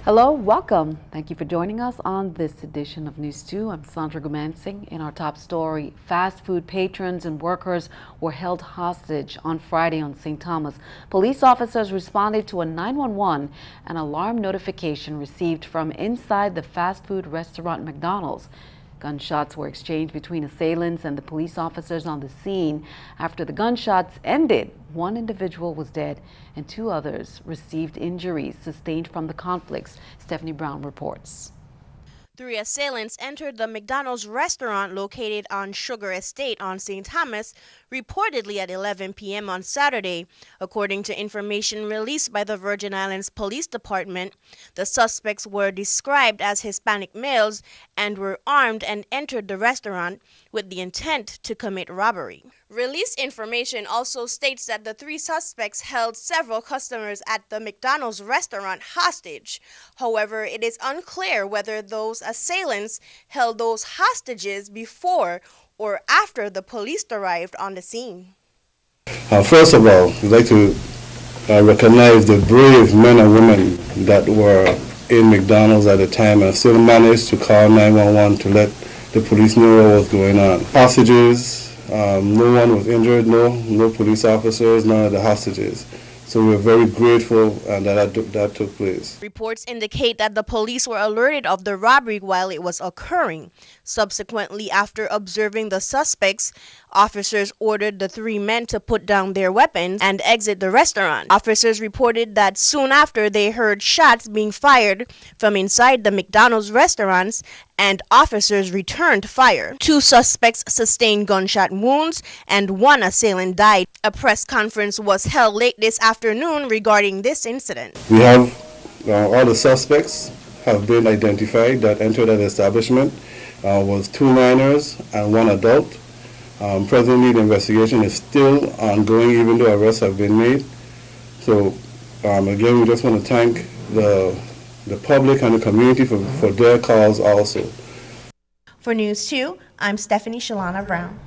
Hello, welcome. Thank you for joining us on this edition of News 2. I'm Sandra Gumansing. In our top story, fast food patrons and workers were held hostage on Friday on St. Thomas. Police officers responded to a 911 and alarm notification received from inside the fast food restaurant McDonald's. Gunshots were exchanged between assailants and the police officers on the scene. After the gunshots ended, one individual was dead and two others received injuries sustained from the conflicts. Stephanie Brown reports. 3 assailants entered the McDonald's restaurant located on Sugar Estate on St. Thomas, reportedly at 11 p.m. on Saturday. According to information released by the Virgin Islands Police Department, the suspects were described as Hispanic males and were armed and entered the restaurant with the intent to commit robbery. Released information also states that the 3 suspects held several customers at the McDonald's restaurant hostage. However, it is unclear whether those assailants held those hostages before or after the police arrived on the scene. First of all, we'd like to recognize the brave men and women that were in McDonald's at the time and still managed to call 911 to let the police know what was going on. Hostages, no one was injured, no police officers, none of the hostages. So we're very grateful that took place. Reports indicate that the police were alerted of the robbery while it was occurring. Subsequently, after observing the suspects, officers ordered the 3 men to put down their weapons and exit the restaurant. Officers reported that soon after they heard shots being fired from inside the McDonald's restaurants and officers returned fire. 2 suspects sustained gunshot wounds and 1 assailant died. A press conference was held late this afternoon regarding this incident. We have all the suspects have been identified that entered that establishment. Was 2 minors and 1 adult. Presently, the investigation is still ongoing, even though arrests have been made. So, again, we just want to thank the public and the community for their calls also. For News 2, I'm Stephanie Shalana Brown.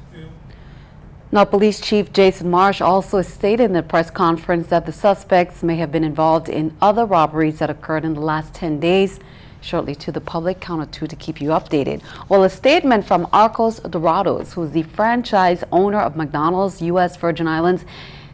Now, Police Chief Jason Marsh also stated in the press conference that the suspects may have been involved in other robberies that occurred in the last 10 days. Shortly to the public, count of 2 to keep you updated. Well, a statement from Arcos Dorados, who is the franchise owner of McDonald's U.S. Virgin Islands,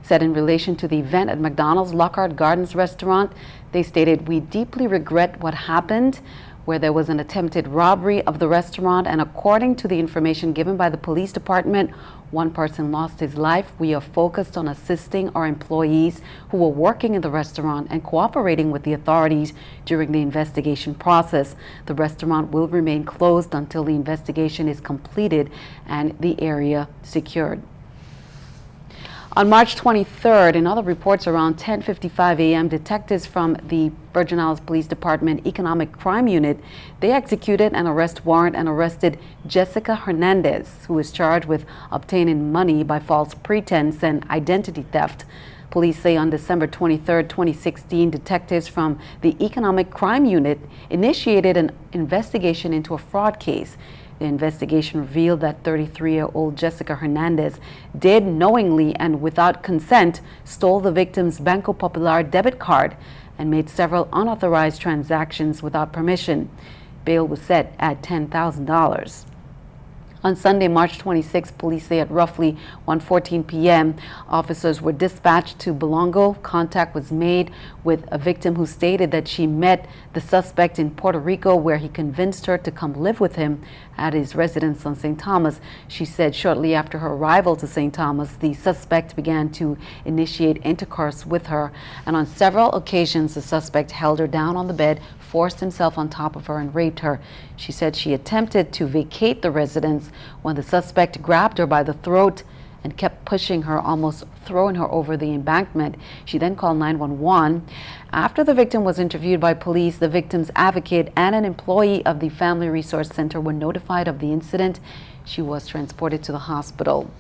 said in relation to the event at McDonald's Lockhart Gardens restaurant, they stated, "We deeply regret what happened, where there was an attempted robbery of the restaurant, and according to the information given by the police department, 1 person lost his life. We are focused on assisting our employees who were working in the restaurant and cooperating with the authorities during the investigation process. The restaurant will remain closed until the investigation is completed and the area secured." On March 23rd, in other reports around 10:55 a.m., detectives from the Virgin Islands Police Department Economic Crime Unit, they executed an arrest warrant and arrested Jessica Hernandez, who is charged with obtaining money by false pretense and identity theft. Police say on December 23, 2016, detectives from the Economic Crime Unit initiated an investigation into a fraud case. The investigation revealed that 33-year-old Jessica Hernandez did knowingly and without consent stole the victim's Banco Popular debit card and made several unauthorized transactions without permission. Bail was set at $10,000. On Sunday, March 26, police say at roughly 1:14 p.m., officers were dispatched to Belongo. Contact was made with a victim who stated that she met the suspect in Puerto Rico, where he convinced her to come live with him at his residence on St. Thomas. She said shortly after her arrival to St. Thomas, the suspect began to initiate intercourse with her, and on several occasions the suspect held her down on the bed, forced himself on top of her, and raped her. She said she attempted to vacate the residence when the suspect grabbed her by the throat and kept pushing her, almost throwing her over the embankment. She then called 911. After the victim was interviewed by police, the victim's advocate and an employee of the Family Resource Center were notified of the incident. She was transported to the hospital.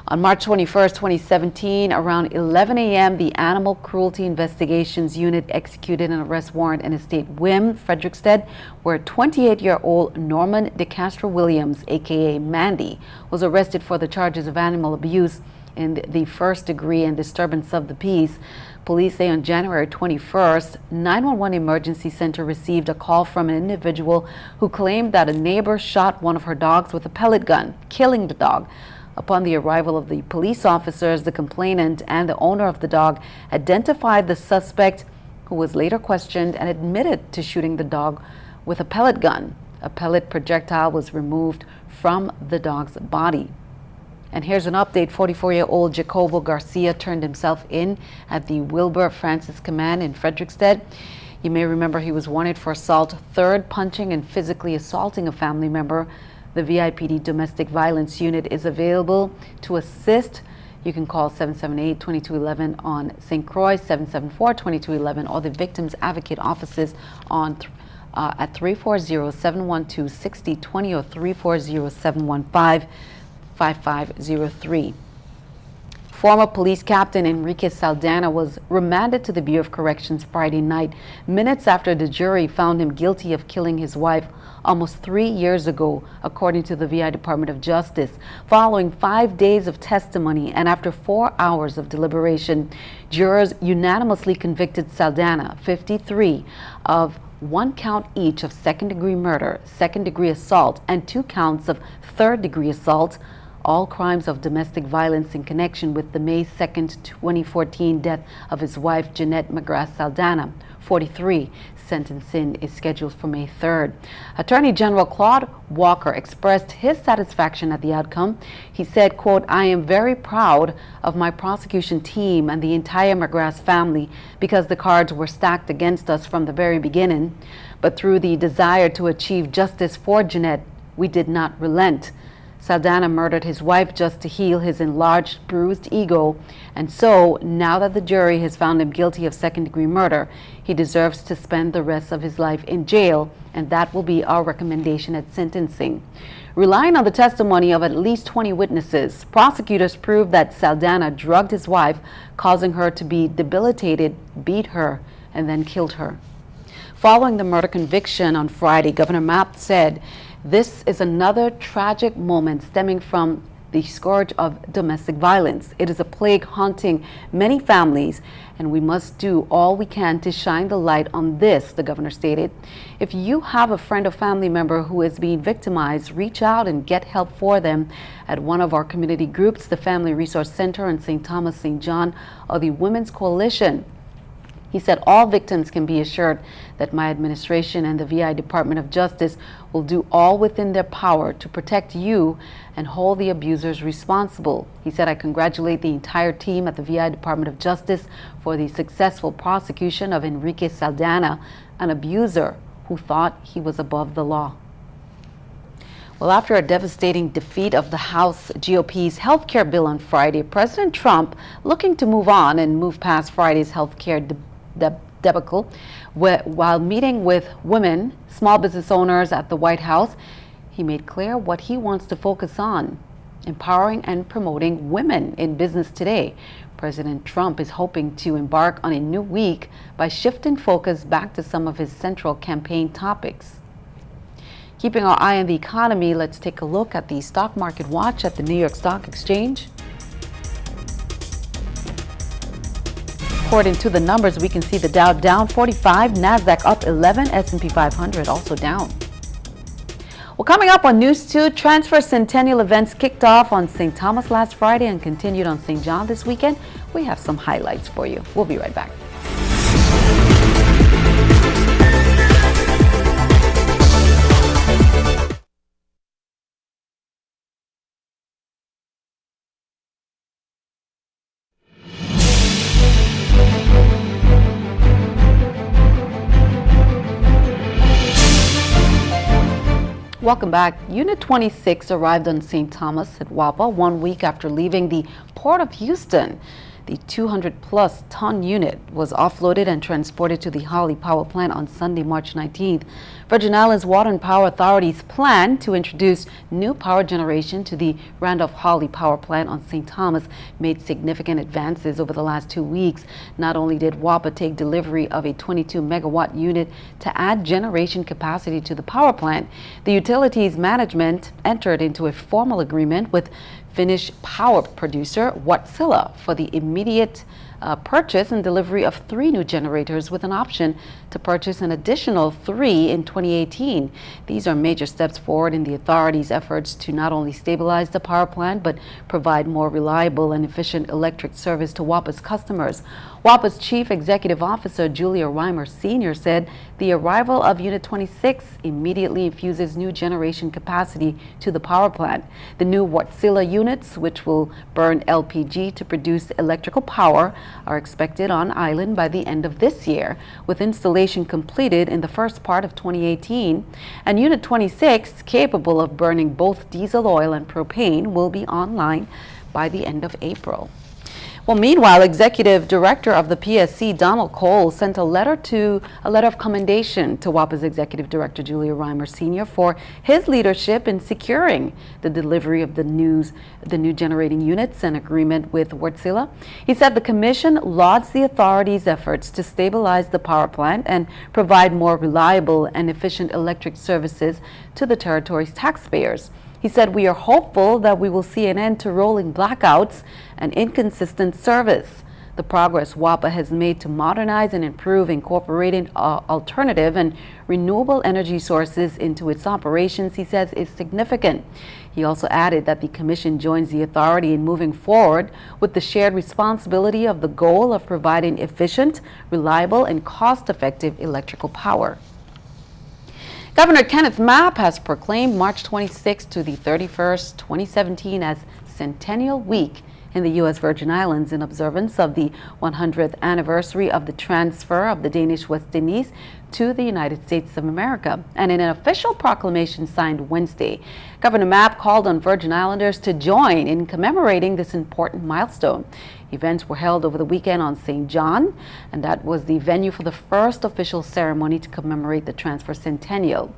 On March 21st, 2017, around 11 a.m., the Animal Cruelty Investigations Unit executed an arrest warrant in Estate Wim, Frederickstead, where 28-year-old Norman DeCastro Williams, aka Mandy, was arrested for the charges of animal abuse in the first degree and disturbance of the peace. Police say on January 21st, 911 Emergency Center received a call from an individual who claimed that a neighbor shot one of her dogs with a pellet gun, killing the dog. Upon the arrival of the police officers, the complainant and the owner of the dog identified the suspect, who was later questioned and admitted to shooting the dog with a pellet gun. A pellet projectile was removed from the dog's body. And here's an update. 44-year-old Jacobo Garcia turned himself in at the Wilbur Francis Command in Frederickstead. You may remember he was wanted for assault, third, punching and physically assaulting a family member. The VIPD Domestic Violence Unit is available to assist. You can call 778-2211 on St. Croix, 774-2211, or the Victims Advocate offices on at 340-712-6020 or 340-715-5503. Former police captain Enrique Saldana was remanded to the Bureau of Corrections Friday night, minutes after the jury found him guilty of killing his wife almost 3 years ago, according to the VI Department of Justice. Following 5 days of testimony and after 4 hours of deliberation, jurors unanimously convicted Saldana, 53, of 1 count each of second-degree murder, second-degree assault, and 2 counts of third-degree assault, all crimes of domestic violence in connection with the May 2nd, 2014 death of his wife, Jeanette McGrath Saldana, 43. Sentencing is scheduled for May 3rd. Attorney General Claude Walker expressed his satisfaction at the outcome. He said, quote, "I am very proud of my prosecution team and the entire McGrath family because the cards were stacked against us from the very beginning. But through the desire to achieve justice for Jeanette, we did not relent. Saldana murdered his wife just to heal his enlarged, bruised ego, and so, now that the jury has found him guilty of second-degree murder, he deserves to spend the rest of his life in jail, and that will be our recommendation at sentencing." Relying on the testimony of at least 20 witnesses, prosecutors proved that Saldana drugged his wife, causing her to be debilitated, beat her, and then killed her. Following the murder conviction on Friday, Governor Mapp said, "This is another tragic moment stemming from the scourge of domestic violence. It is a plague haunting many families, and we must do all we can to shine the light on this," the governor stated. If you have a friend or family member who is being victimized, reach out and get help for them at one of our community groups, the Family Resource Center in St. Thomas, St. John, or the Women's Coalition. He said all victims can be assured that my administration and the VI Department of Justice will do all within their power to protect you and hold the abusers responsible. He said, "I congratulate the entire team at the VI Department of Justice for the successful prosecution of Enrique Saldana, an abuser who thought he was above the law." Well, after a devastating defeat of the House GOP's health care bill on Friday, President Trump, looking to move on and move past Friday's health care debacle, while meeting with women, small business owners at the White House, he made clear what he wants to focus on: empowering and promoting women in business today. President Trump is hoping to embark on a new week by shifting focus back to some of his central campaign topics. Keeping our eye on the economy, let's take a look at the stock market watch at the New York Stock Exchange. According to the numbers, we can see the Dow down 45, NASDAQ up 11, S&P 500 also down. Well, coming up on News 2, transfer centennial events kicked off on St. Thomas last Friday and continued on St. John this weekend. We have some highlights for you. We'll be right back. Welcome back. Unit 26 arrived on St. Thomas at WAPA 1 week after leaving the Port of Houston. The 200-plus ton unit was offloaded and transported to the Holly Power Plant on Sunday, March 19th. Virgin Islands Water and Power Authority's plan to introduce new power generation to the Randolph-Holly Power Plant on St. Thomas made significant advances over the last 2 weeks. Not only did WAPA take delivery of a 22-megawatt unit to add generation capacity to the power plant, the utilities management entered into a formal agreement with Finnish power producer Wärtsilä for the immediate purchase and delivery of 3 new generators with an option to purchase an additional 3 in 2018. These are major steps forward in the authority's efforts to not only stabilize the power plant but provide more reliable and efficient electric service to WAPA's customers. WAPA's Chief Executive Officer Julia Reimer Sr. said the arrival of Unit 26 immediately infuses new generation capacity to the power plant. The new Warrant units, which will burn LPG to produce electrical power, are expected on island by the end of this year, with installation completed in the first part of 2018. And Unit 26, capable of burning both diesel oil and propane, will be online by the end of April. Well, meanwhile, Executive Director of the PSC, Donald Cole, sent a letter of commendation to WAPA's Executive Director, Julia Reimer Sr., for his leadership in securing the delivery of the new generating units and agreement with Warrant. He said the Commission lauds the authority's efforts to stabilize the power plant and provide more reliable and efficient electric services to the territory's taxpayers. He said, "We are hopeful that we will see an end to rolling blackouts and inconsistent service. The progress WAPA has made to modernize and improve incorporating alternative and renewable energy sources into its operations," he says, is significant. He also added that the Commission joins the authority in moving forward with the shared responsibility of the goal of providing efficient, reliable, and cost-effective electrical power. Governor Kenneth Mapp has proclaimed March 26th to the 31st, 2017 as Centennial Week in the U.S. Virgin Islands in observance of the 100th anniversary of the transfer of the Danish West Indies to the United States of America. And in an official proclamation signed Wednesday, Governor Mapp called on Virgin Islanders to join in commemorating this important milestone. Events were held over the weekend on St. John, and that was the venue for the first official ceremony to commemorate the transfer centennial.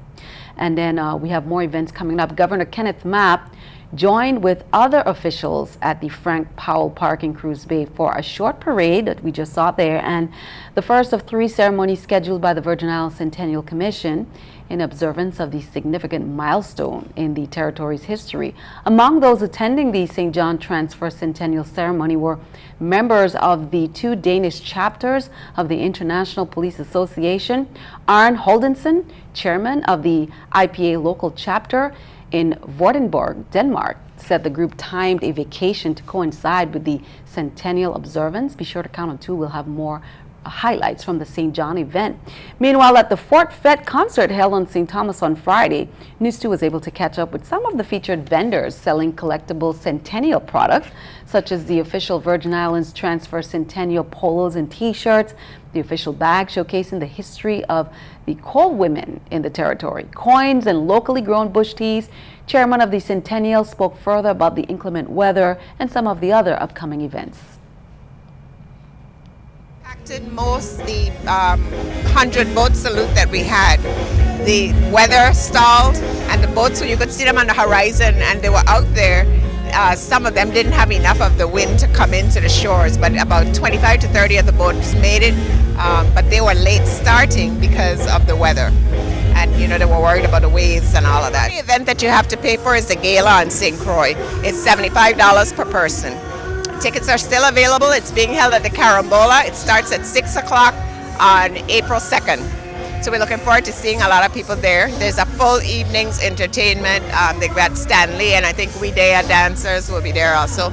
And then we have more events coming up. Governor Kenneth Mapp joined with other officials at the Frank Powell Park in Cruz Bay for a short parade that we just saw there, and the first of 3 ceremonies scheduled by the Virgin Islands Centennial Commission in observance of the significant milestone in the territory's history. Among those attending the St. John Transfer Centennial Ceremony were members of the 2 Danish chapters of the International Police Association, Arne Holdensen, chairman of the IPA local chapter in Vordenborg, Denmark, said the group timed a vacation to coincide with the centennial observance. Be sure to count on 2. We'll have more highlights from the St. John event. Meanwhile, at the Fort Fete concert held on St. Thomas on Friday, NEWS2 was able to catch up with some of the featured vendors selling collectible centennial products, such as the official Virgin Islands Transfer Centennial polos and t-shirts, the official bag showcasing the history of the coal women in the territory, coins, and locally grown bush teas. Chairman of the Centennial spoke further about the inclement weather and some of the other upcoming events. Most the 100-boat salute that we had, the weather stalled and the boats, you could see them on the horizon and they were out there. Some of them didn't have enough of the wind to come into the shores, but about 25 to 30 of the boats made it, but they were late starting because of the weather. And you know, they were worried about the waves and all of that. The event that you have to pay for is the gala on St. Croix. It's $75 per person. Tickets are still available. It's being held at the Carambola. It starts at 6 o'clock on April 2nd. So we're looking forward to seeing a lot of people there. There's a full evening's entertainment. They've got Stanley, and I think Widea dancers will be there also.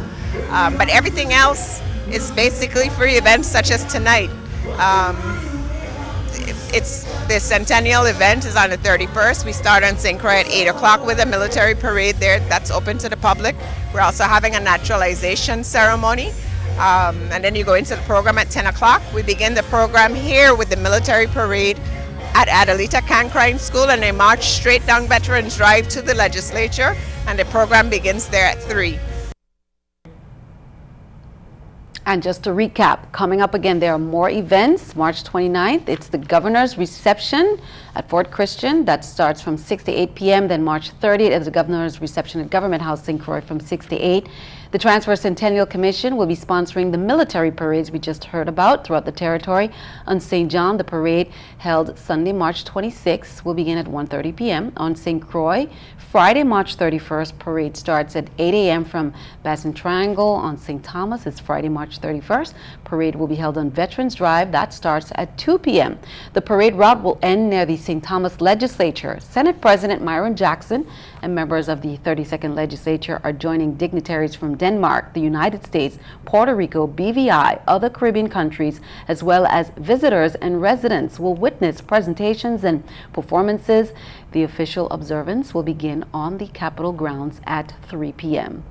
But everything else is basically free events such as tonight. It's the Centennial event is on the 31st. We start on St. Croix at 8 o'clock with a military parade there. That's open to the public. We're also having a naturalization ceremony. And then you go into the program at 10 o'clock. We begin the program here with the military parade at Adelita Cancrine School, and they march straight down Veterans Drive to the legislature, and the program begins there at 3. And just to recap, coming up again, there are more events. March 29th, it's the governor's reception at Fort Christian. That starts from 6 to 8 p.m. Then March 30th is the governor's reception at Government House St. Croix from 6 to 8. The Transfer Centennial Commission will be sponsoring the military parades we just heard about throughout the territory. On St. John, the parade held Sunday, March 26th will begin at 1:30 p.m. On St. Croix, Friday, March 31st, parade starts at 8 a.m. from Bassin Triangle. On St. Thomas, it's Friday, March 31st. Parade will be held on Veterans Drive. That starts at 2 p.m. The parade route will end near the St. Thomas Legislature. Senate President Myron Jackson and members of the 32nd Legislature are joining dignitaries from Denmark, the United States, Puerto Rico, BVI, other Caribbean countries, as well as visitors and residents will witness presentations and performances. The official observance will begin on the Capitol grounds at 3 p.m.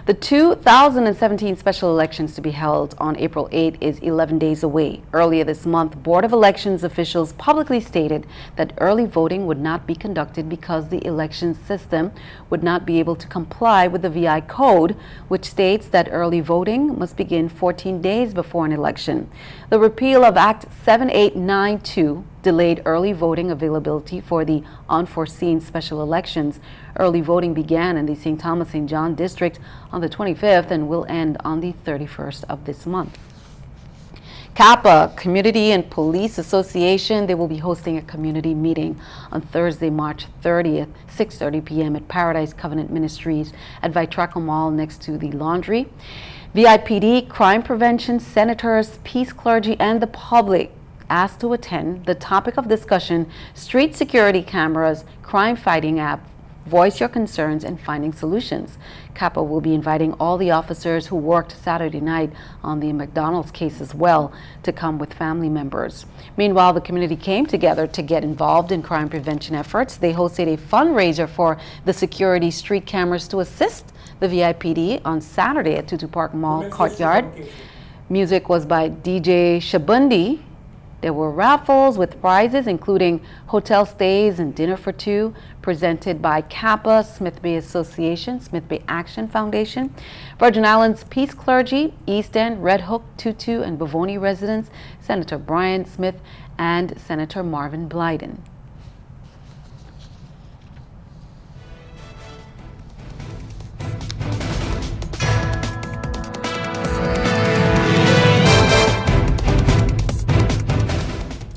The 2017 special elections to be held on April 8 is 11 days away. Earlier this month, Board of Elections officials publicly stated that early voting would not be conducted because the election system would not be able to comply with the VI code, which states that early voting must begin 14 days before an election. The repeal of Act 7892 delayed early voting availability for the unforeseen special elections. Early voting began in the St. Thomas St. John district on the 25th and will end on the 31st of this month. CAPA, Community and Police Association, they will be hosting a community meeting on Thursday, March 30th, 6:30 p.m. at Paradise Covenant Ministries at Vitraco Mall next to the Laundry. VIPD, crime prevention, senators, peace clergy, and the public asked to attend. The topic of discussion: street security cameras, crime fighting app, voice your concerns, and finding solutions. CAPA will be inviting all the officers who worked Saturday night on the McDonald's case as well to come with family members. Meanwhile, the community came together to get involved in crime prevention efforts. They hosted a fundraiser for the security street cameras to assist the VIPD on Saturday at Tutu Park Mall courtyard. Music was by DJ Shabundi. There were raffles with prizes, including hotel stays and dinner for two, presented by CAPA, Smith Bay Association, Smith Bay Action Foundation, Virgin Islands Peace Clergy, East End, Red Hook, Tutu, and Bavoni residents, Senator Brian Smith, and Senator Marvin Blyden.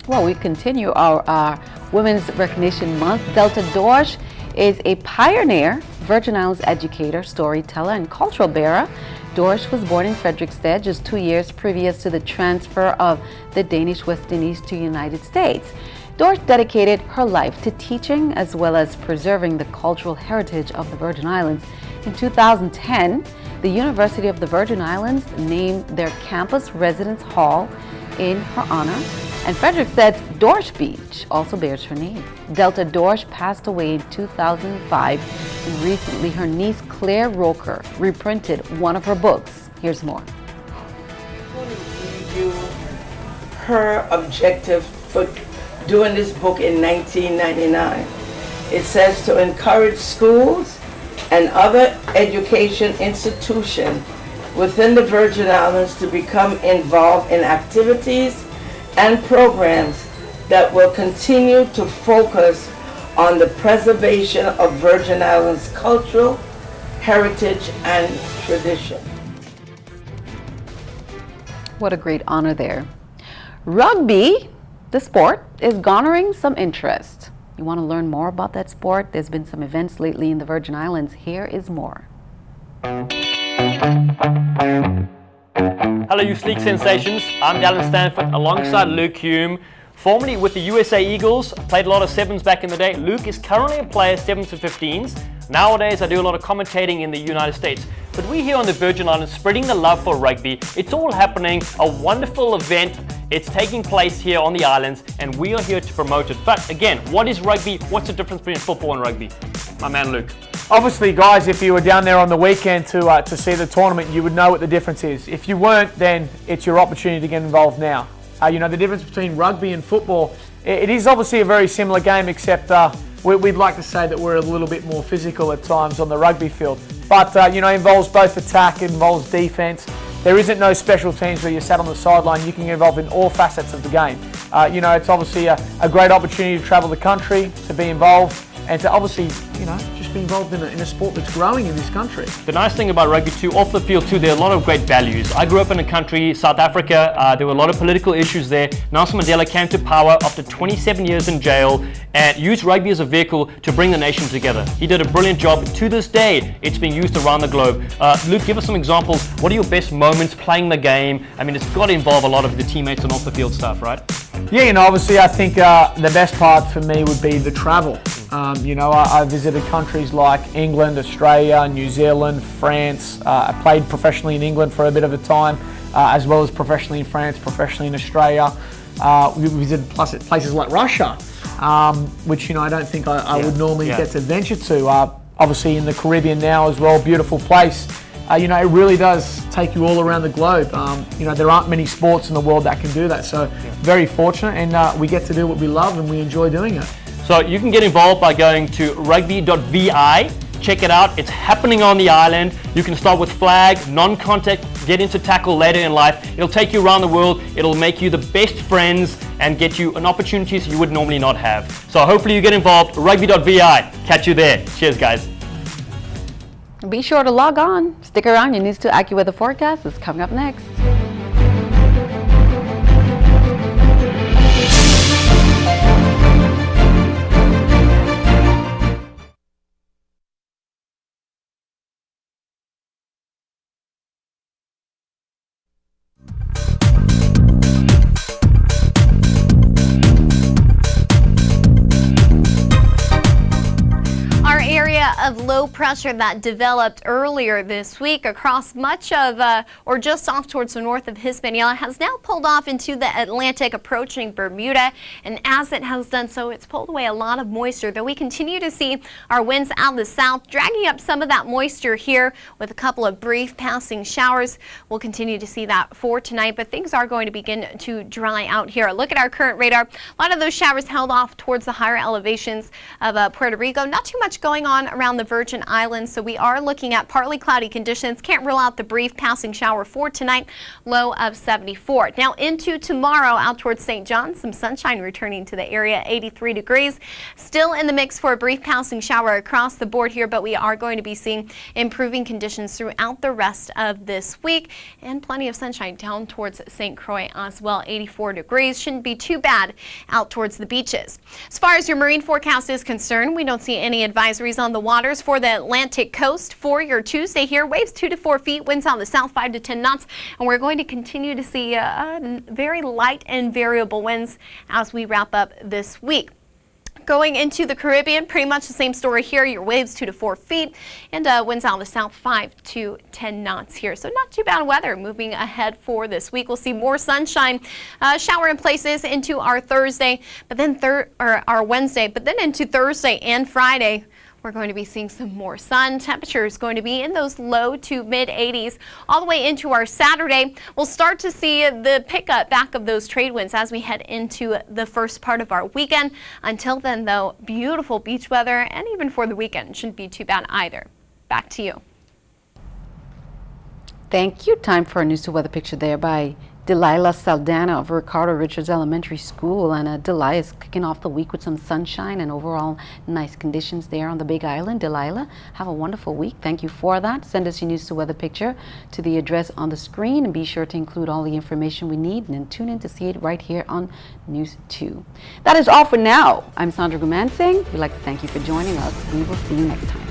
Well, we continue our Women's Recognition Month. Delta Dorsch is a pioneer, Virgin Islands educator, storyteller, and cultural bearer. Dorsch was born in Frederiksted just 2 years previous to the transfer of the Danish West Indies to the United States. Dorsch dedicated her life to teaching as well as preserving the cultural heritage of the Virgin Islands. In 2010, the University of the Virgin Islands named their campus residence hall in her honor, and Fredericksted's Dorsch Beach also bears her name. Delta Dorsch passed away in 2005, and recently her niece Claire Roker reprinted one of her books. Here's more. I want to give you her objective for doing this book in 1999. It says to encourage schools and other education institutions within the Virgin Islands to become involved in activities and programs that will continue to focus on the preservation of Virgin Islands cultural heritage and tradition. What a great honor there. Rugby, the sport, is garnering some interest. You want to learn more about that sport? There's been some events lately in the Virgin Islands. Here is more. Hello, you sleek sensations. I'm Dallin Stanford alongside Luke Hume, formerly with the USA Eagles. Played a lot of sevens back in the day. Luke is currently a player 7s to 15s. Nowadays, I do a lot of commentating in the United States. But we here on the Virgin Islands spreading the love for rugby. It's all happening, a wonderful event. It's taking place here on the islands, and we are here to promote it. But again, what is rugby? What's the difference between football and rugby? My man Luke. Obviously, guys, if you were down there on the weekend to see the tournament, you would know what the difference is. If you weren't, then it's your opportunity to get involved now. You know, the difference between rugby and football, it is obviously a very similar game, except we'd like to say that we're a little bit more physical at times on the rugby field. But, you know, it involves both attack, it involves defence. There isn't no special teams where you're sat on the sideline. You can get involved in all facets of the game. You know, it's obviously a great opportunity to travel the country, to be involved, and to obviously, you know, just be involved in a sport that's growing in this country. The nice thing about rugby too, off the field too, there are a lot of great values. I grew up in a country, South Africa, there were a lot of political issues there. Nelson Mandela came to power after 27 years in jail and used rugby as a vehicle to bring the nation together. He did a brilliant job. To this day, it's being used around the globe. Luke, give us some examples. What are your best moments playing the game? I mean, it's got to involve a lot of the teammates and off the field stuff, right? Yeah, you know, obviously I think the best part for me would be the travel. You know, I visited countries like England, Australia, New Zealand, France. I played professionally in England for a bit of a time, as well as professionally in France, professionally in Australia. We visited places like Russia, which, you know, I don't think I would normally get to venture to. Obviously in the Caribbean now as well, beautiful place. You know, it really does take you all around the globe. You know, there aren't many sports in the world that can do that. So very fortunate, and we get to do what we love and we enjoy doing it. So you can get involved by going to rugby.vi. Check it out. It's happening on the island. You can start with flag, non-contact, get into tackle later in life. It'll take you around the world. It'll make you the best friends and get you an opportunities you would normally not have. So hopefully you get involved. Rugby.vi. Catch you there. Cheers, guys. Be sure to log on. Stick around. Your News 2 Accuweather Forecast is coming up next. Of low pressure that developed earlier this week across much of or just off towards the north of Hispaniola has now pulled off into the Atlantic, approaching Bermuda, and as it has done so, it's pulled away a lot of moisture, though we continue to see our winds out of the south dragging up some of that moisture here with a couple of brief passing showers. We'll continue to see that for tonight, but things are going to begin to dry out here. Look at our current radar. A lot of those showers held off towards the higher elevations of Puerto Rico. Not too much going on around the Virgin Islands, so we are looking at partly cloudy conditions. Can't rule out the brief passing shower for tonight, low of 74. Now into tomorrow, out towards St. John, some sunshine returning to the area, 83 degrees. Still in the mix for a brief passing shower across the board here, but we are going to be seeing improving conditions throughout the rest of this week, and plenty of sunshine down towards St. Croix as well, 84 degrees. Shouldn't be too bad out towards the beaches. As far as your marine forecast is concerned, we don't see any advisories on the waters for the Atlantic coast for your Tuesday here. Waves 2 to 4 feet, winds on the south 5 to 10 knots, and we're going to continue to see very light and variable winds as we wrap up this week. Going into the Caribbean, pretty much the same story here. Your waves 2 to 4 feet and winds out of the south 5 to 10 knots here. So not too bad weather moving ahead for this week. We'll see more sunshine, shower in places into our Thursday, but then our Wednesday, but then into Thursday and Friday. We're going to be seeing some more sun. Temperature is going to be in those low to mid 80s all the way into our Saturday. We'll start to see the pickup back of those trade winds as we head into the first part of our weekend. Until then, though, beautiful beach weather, and even for the weekend shouldn't be too bad either. Back to you. Thank you. Time for a News 2 weather picture there by Delilah Saldana of Ricardo Richards Elementary School. And Delilah is kicking off the week with some sunshine and overall nice conditions there on the Big Island. Delilah, have a wonderful week. Thank you for that. Send us your News 2 weather picture to the address on the screen, and be sure to include all the information we need, and then tune in to see it right here on News 2. That is all for now. I'm Sandra Gumansing. We'd like to thank you for joining us. We will see you next time.